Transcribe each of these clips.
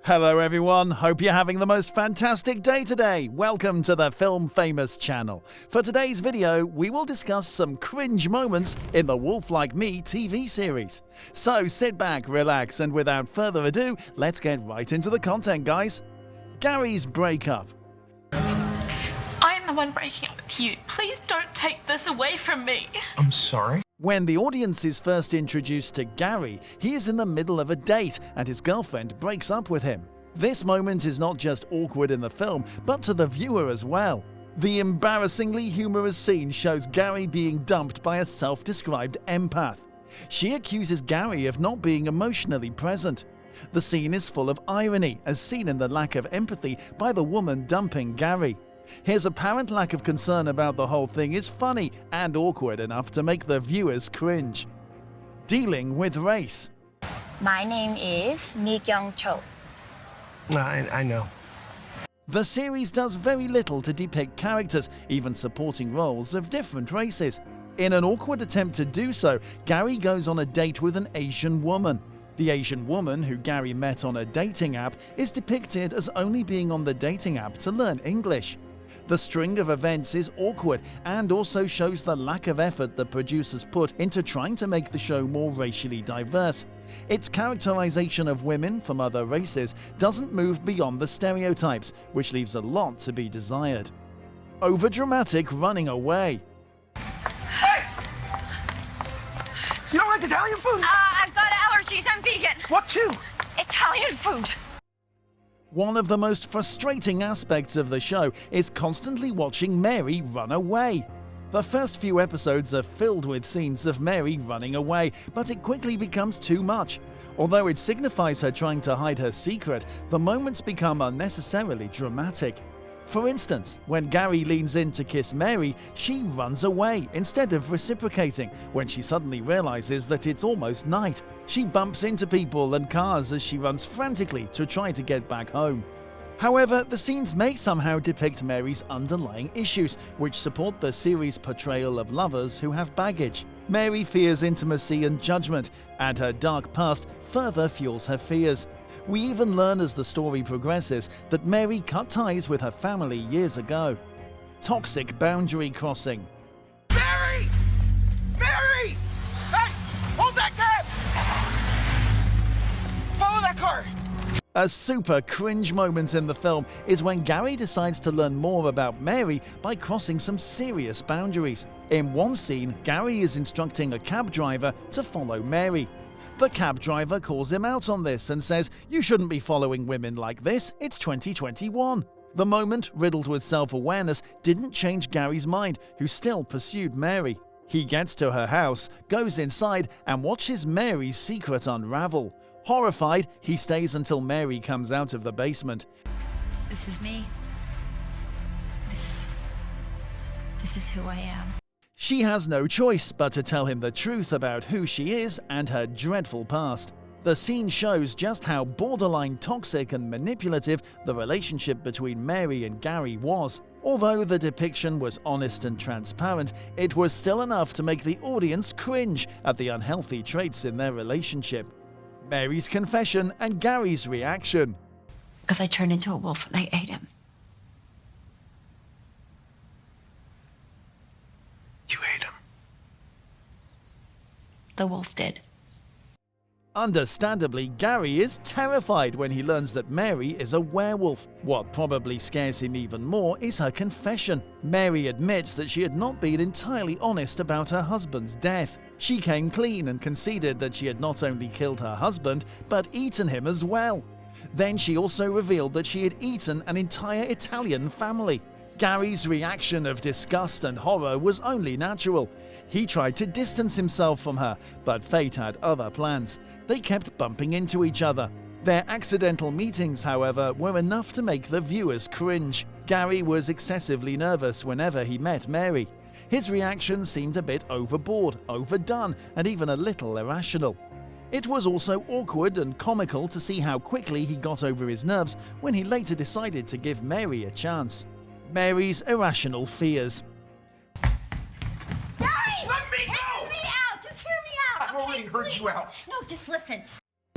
Hello everyone, hope you're having the most fantastic day today. Welcome to the Film Famous channel. For today's video, we will discuss some cringe moments in the Wolf Like Me TV series. So sit back, relax, and without further ado, let's get right into the content, guys. Gary's breakup. I'm the one breaking up with you. Please don't take this away from me. I'm sorry? When the audience is first introduced to Gary, he is in the middle of a date and his girlfriend breaks up with him. This moment is not just awkward in the film, but to the viewer as well. The embarrassingly humorous scene shows Gary being dumped by a self-described empath. She accuses Gary of not being emotionally present. The scene is full of irony, as seen in the lack of empathy by the woman dumping Gary. His apparent lack of concern about the whole thing is funny and awkward enough to make the viewers cringe. Dealing with race. My name is Mi Kyung-cho. I know. The series does very little to depict characters, even supporting roles, of different races. In an awkward attempt to do so, Gary goes on a date with an Asian woman. The Asian woman, who Gary met on a dating app, is depicted as only being on the dating app to learn English. The string of events is awkward and also shows the lack of effort the producers put into trying to make the show more racially diverse. Its characterization of women from other races doesn't move beyond the stereotypes, which leaves a lot to be desired. Overdramatic running away. Hey! You don't like Italian food? I've got allergies. I'm vegan. What to? Italian food. One of the most frustrating aspects of the show is constantly watching Mary run away. The first few episodes are filled with scenes of Mary running away, but it quickly becomes too much. Although it signifies her trying to hide her secret, the moments become unnecessarily dramatic. For instance, when Gary leans in to kiss Mary, she runs away instead of reciprocating when she suddenly realizes that it's almost night. She bumps into people and cars as she runs frantically to try to get back home. However, the scenes may somehow depict Mary's underlying issues, which support the series' portrayal of lovers who have baggage. Mary fears intimacy and judgment, and her dark past further fuels her fears. We even learn as the story progresses that Mary cut ties with her family years ago. Toxic boundary crossing. Mary! Mary! Hey! Hold that cab! Follow that car! A super cringe moment in the film is when Gary decides to learn more about Mary by crossing some serious boundaries. In one scene, Gary is instructing a cab driver to follow Mary. The cab driver calls him out on this and says, "You shouldn't be following women like this, it's 2021. The moment, riddled with self-awareness, didn't change Gary's mind, who still pursued Mary. He gets to her house, goes inside, and watches Mary's secret unravel. Horrified, he stays until Mary comes out of the basement. This is me. This is who I am. She has no choice but to tell him the truth about who she is and her dreadful past. The scene shows just how borderline toxic and manipulative the relationship between Mary and Gary was. Although the depiction was honest and transparent, it was still enough to make the audience cringe at the unhealthy traits in their relationship. Mary's confession and Gary's reaction. Because I turned into a wolf and I ate him. You ate him. The wolf did. Understandably, Gary is terrified when he learns that Mary is a werewolf. What probably scares him even more is her confession. Mary admits that she had not been entirely honest about her husband's death. She came clean and conceded that she had not only killed her husband, but eaten him as well. Then she also revealed that she had eaten an entire Italian family. Gary's reaction of disgust and horror was only natural. He tried to distance himself from her, but fate had other plans. They kept bumping into each other. Their accidental meetings, however, were enough to make the viewers cringe. Gary was excessively nervous whenever he met Mary. His reaction seemed a bit overboard, overdone, and even a little irrational. It was also awkward and comical to see how quickly he got over his nerves when he later decided to give Mary a chance. Mary's irrational fears. Gary! Let me go! Hear me out! Just hear me out! I've already heard you out. No, just listen.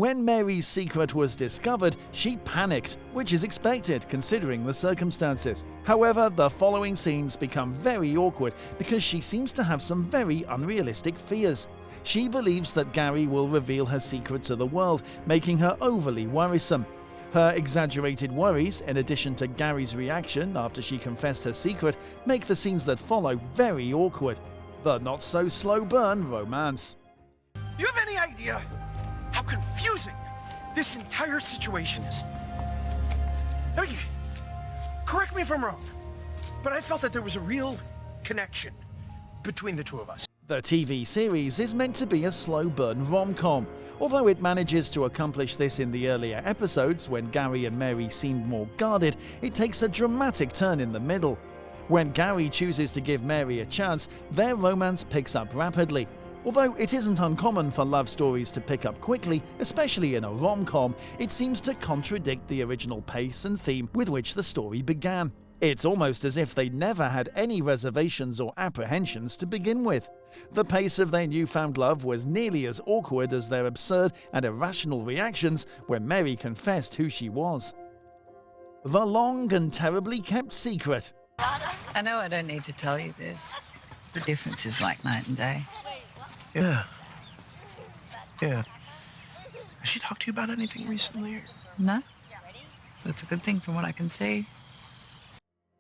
When Mary's secret was discovered, she panicked, which is expected considering the circumstances. However, the following scenes become very awkward because she seems to have some very unrealistic fears. She believes that Gary will reveal her secret to the world, making her overly worrisome. Her exaggerated worries, in addition to Gary's reaction after she confessed her secret, make the scenes that follow very awkward. The not-so-slow burn romance. You have any idea how confusing this entire situation is? I mean, correct me if I'm wrong, but I felt that there was a real connection between the two of us. The TV series is meant to be a slow burn rom-com. Although it manages to accomplish this in the earlier episodes when Gary and Mary seemed more guarded, it takes a dramatic turn in the middle. When Gary chooses to give Mary a chance, their romance picks up rapidly. Although it isn't uncommon for love stories to pick up quickly, especially in a rom-com, it seems to contradict the original pace and theme with which the story began. It's almost as if they never had any reservations or apprehensions to begin with. The pace of their newfound love was nearly as awkward as their absurd and irrational reactions when Mary confessed who she was. The long and terribly kept secret. I know I don't need to tell you this. The difference is like night and day. Yeah. Has she talked to you about anything recently? No? That's a good thing from what I can see.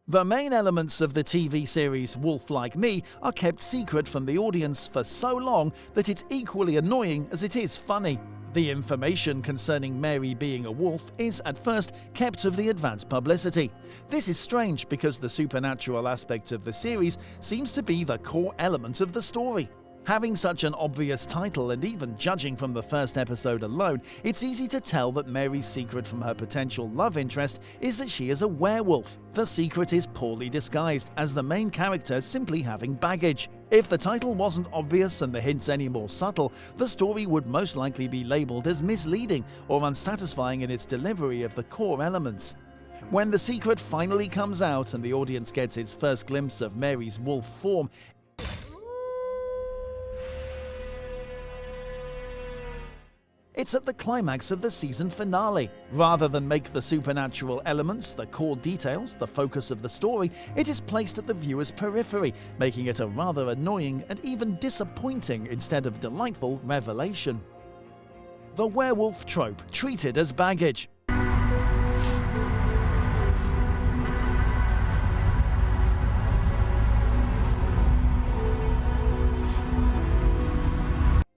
The main elements of the TV series Wolf Like Me are kept secret from the audience for so long that it's equally annoying as it is funny. The information concerning Mary being a wolf is, at first, kept of the advance publicity. This is strange because the supernatural aspect of the series seems to be the core element of the story. Having such an obvious title, and even judging from the first episode alone, it's easy to tell that Mary's secret from her potential love interest is that she is a werewolf. The secret is poorly disguised, as the main character simply having baggage. If the title wasn't obvious and the hints any more subtle, the story would most likely be labeled as misleading or unsatisfying in its delivery of the core elements. When the secret finally comes out and the audience gets its first glimpse of Mary's wolf form, it's at the climax of the season finale. Rather than make the supernatural elements the core details, the focus of the story, it is placed at the viewer's periphery, making it a rather annoying and even disappointing instead of delightful revelation. The werewolf trope treated as baggage.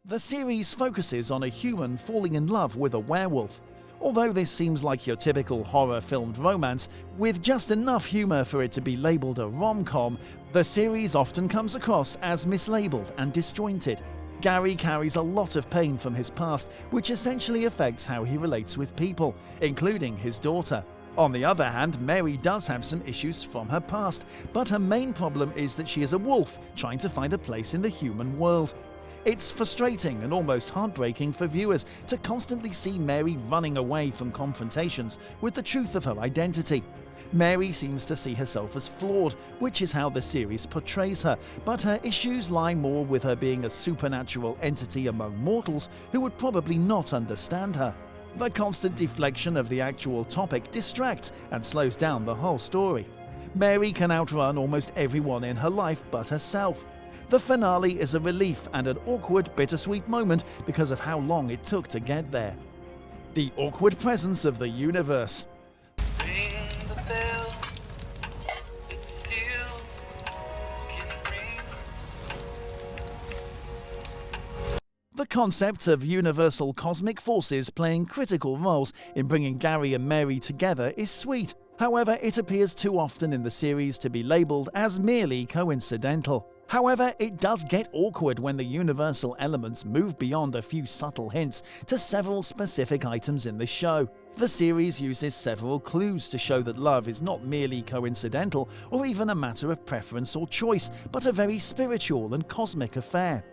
The series focuses on a human falling in love with a werewolf. Although this seems like your typical horror-filmed romance, with just enough humor for it to be labeled a rom-com, the series often comes across as mislabeled and disjointed. Gary carries a lot of pain from his past, which essentially affects how he relates with people, including his daughter. On the other hand, Mary does have some issues from her past, but her main problem is that she is a wolf trying to find a place in the human world. It's frustrating and almost heartbreaking for viewers to constantly see Mary running away from confrontations with the truth of her identity. Mary seems to see herself as flawed, which is how the series portrays her, but her issues lie more with her being a supernatural entity among mortals who would probably not understand her. The constant deflection of the actual topic distracts and slows down the whole story. Mary can outrun almost everyone in her life but herself. The finale is a relief and an awkward, bittersweet moment because of how long it took to get there. The awkward presence of the universe. The concept of universal cosmic forces playing critical roles in bringing Gary and Mary together is sweet. However, it appears too often in the series to be labeled as merely coincidental. However, it does get awkward when the universal elements move beyond a few subtle hints to several specific items in the show. The series uses several clues to show that love is not merely coincidental or even a matter of preference or choice, but a very spiritual and cosmic affair.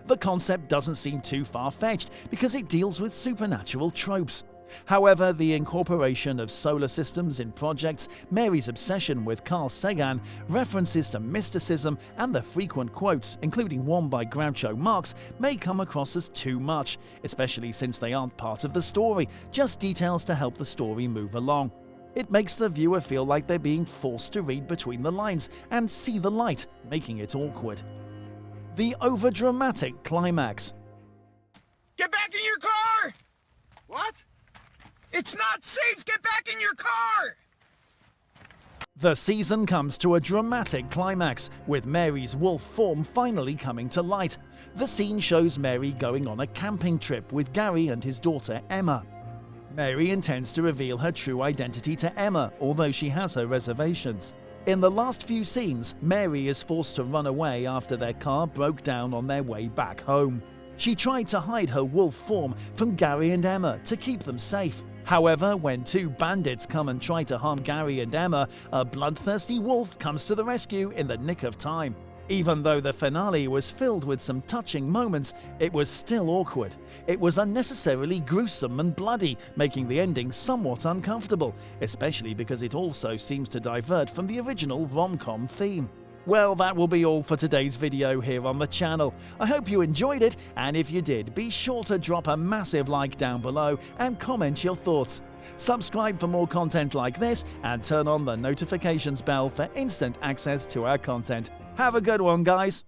The concept doesn't seem too far-fetched because it deals with supernatural tropes. However, the incorporation of solar systems in projects, Mary's obsession with Carl Sagan, references to mysticism, and the frequent quotes, including one by Groucho Marx, may come across as too much, especially since they aren't part of the story, just details to help the story move along. It makes the viewer feel like they're being forced to read between the lines and see the light, making it awkward. The overdramatic climax. Get back in your car! What? It's not safe! Get back in your car! The season comes to a dramatic climax, with Mary's wolf form finally coming to light. The scene shows Mary going on a camping trip with Gary and his daughter Emma. Mary intends to reveal her true identity to Emma, although she has her reservations. In the last few scenes, Mary is forced to run away after their car broke down on their way back home. She tried to hide her wolf form from Gary and Emma to keep them safe. However, when two bandits come and try to harm Gary and Emma, a bloodthirsty wolf comes to the rescue in the nick of time. Even though the finale was filled with some touching moments, it was still awkward. It was unnecessarily gruesome and bloody, making the ending somewhat uncomfortable, especially because it also seems to divert from the original rom-com theme. Well, that will be all for today's video here on the channel. I hope you enjoyed it, and if you did, be sure to drop a massive like down below and comment your thoughts. Subscribe for more content like this and turn on the notifications bell for instant access to our content. Have a good one, guys!